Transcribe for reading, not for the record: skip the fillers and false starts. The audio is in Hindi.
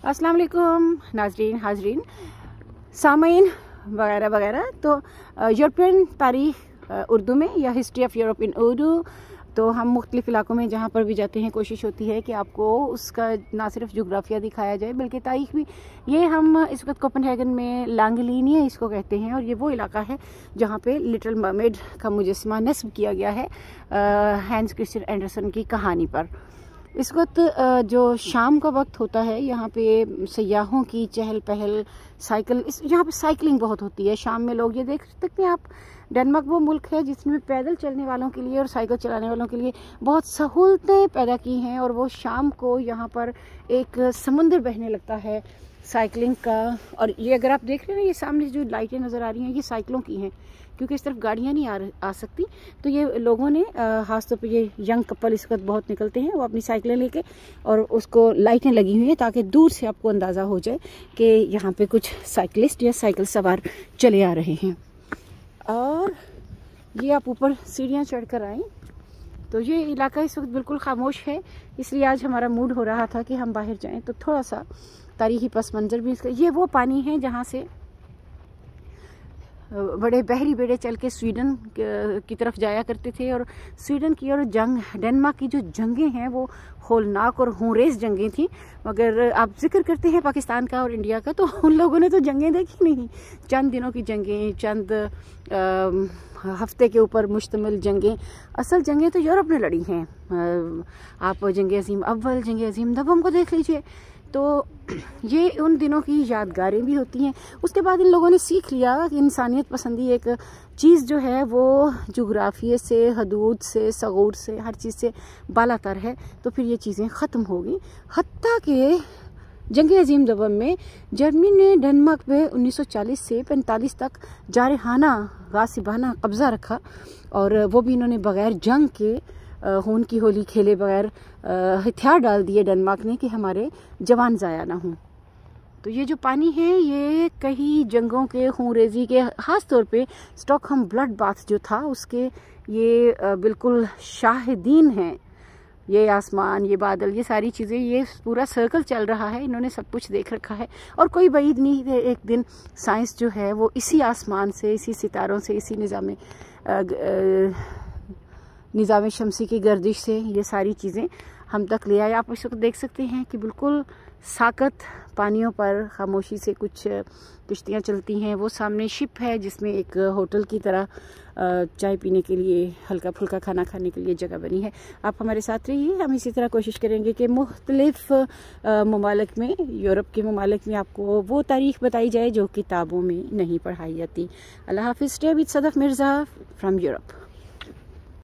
अस्सलाम वालेकुम नाज़रीन, हाजरीन, सामीन वगैरह वगैरह। तो यूरोपियन तारीख़ उर्दू में या history of Europe in Urdu, तो हम मुख्तलिफ़ इलाकों में जहाँ पर भी जाते हैं कोशिश होती है कि आपको उसका ना सिर्फ जोग्राफिया दिखाया जाए बल्कि तारीख़ भी। ये हम इस वक्त कोपेनहेगन में लांगलिनिया इसको कहते हैं और ये वो इलाका है जहाँ पे लिटिल मरमेड का मुजस्समा नस्ब किया गया है हैंस क्रिस्टियन एंडरसन की कहानी पर। इस वक्त जो शाम का वक्त होता है यहाँ पे सयाहों की चहल पहल, यहाँ पे साइकिलिंग बहुत होती है शाम में। लोग ये देख सकते हैं आप, डेनमार्क वो मुल्क है जिसमें पैदल चलने वालों के लिए और साइकिल चलाने वालों के लिए बहुत सहूलतें पैदा की हैं। और वो शाम को यहाँ पर एक समुंदर बहने लगता है साइकिलिंग का। और ये अगर आप देख रहे हैं, ये सामने जो लाइटें नज़र आ रही हैं ये साइकिलों की हैं, क्योंकि इस तरफ गाड़ियाँ नहीं आ सकती। तो ये लोगों ने खासतौर पर ये यंग कपल इस वक्त बहुत निकलते हैं, वो अपनी साइकिलें लेके और उसको लाइटें लगी हुई हैं ताकि दूर से आपको अंदाज़ा हो जाए कि यहाँ पे कुछ साइकिलिस्ट या साइकिल सवार चले आ रहे हैं। और ये आप ऊपर सीढ़ियाँ चढ़ कर आएँ तो ये इलाका इस वक्त बिल्कुल खामोश है, इसलिए आज हमारा मूड हो रहा था कि हम बाहर जाएँ तो थोड़ा सा तारीखी पस मंज़र भी इसका। ये वो पानी है जहाँ से बड़े बहरी बेड़े चल के स्वीडन की तरफ जाया करते थे। और स्वीडन की और डेनमार्क की जो जंगें हैं वो होलनाक और होरेस जंगें थी। मगर आप जिक्र करते हैं पाकिस्तान का और इंडिया का, तो उन लोगों ने तो जंगें देखी नहीं। चंद दिनों की जंगें, चंद हफ्ते के ऊपर मुश्तमिल जंगें, असल जंगें तो यूरोप ने लड़ी हैं। आप जंग अजीम अव्वल, जंग अजीम दवम को देख लीजिए, तो ये उन दिनों की यादगारें भी होती हैं। उसके बाद इन लोगों ने सीख लिया कि इंसानियत पसंदी एक चीज़ जो है वो जुग्राफिये से, हदूद से, सगूर से, हर चीज़ से बालातर है। तो फिर ये चीज़ें ख़त्म हो गई। हत्ता कि जंग अजीम दवम में जर्मनी ने डेनमार्क पे 1940 से 45 तक जारहाना गासिबाना कब्ज़ा रखा, और वो भी इन्होंने बग़ैर जंग के खून की होली खेले बगैर हथियार डाल दिए डेनमार्क ने कि हमारे जवान ज़ाया ना हों। तो ये जो पानी है ये कई जंगों के खूनरेज़ी के, ख़ास तौर पे स्टॉकहोम ब्लड बाथ जो था उसके ये बिल्कुल शाहिदीन हैं। ये आसमान, ये बादल, ये सारी चीज़ें, ये पूरा सर्कल चल रहा है, इन्होंने सब कुछ देख रखा है। और कोई बईद नहीं है एक दिन साइंस जो है वो इसी आसमान से, इसी सितारों से, इसी निज़ाम शमसी की गर्दिश से ये सारी चीज़ें हम तक ले आए। आप इस वक्त देख सकते हैं कि बिल्कुल साकत पानियों पर खामोशी से कुछ किश्तियाँ चलती हैं। वो सामने शिप है जिसमें एक होटल की तरह चाय पीने के लिए, हल्का फुल्का खाना खाने के लिए जगह बनी है। आप हमारे साथ रहिए, हम इसी तरह कोशिश करेंगे कि मुख्तलिफ ममालिक में, यूरोप के ममालिक में आपको वो तारीख़ बताई जाए जो किताबों में नहीं पढ़ाई जाती। अल्लाह हाफिज़। Stay with Sadaf Mirza from Europe.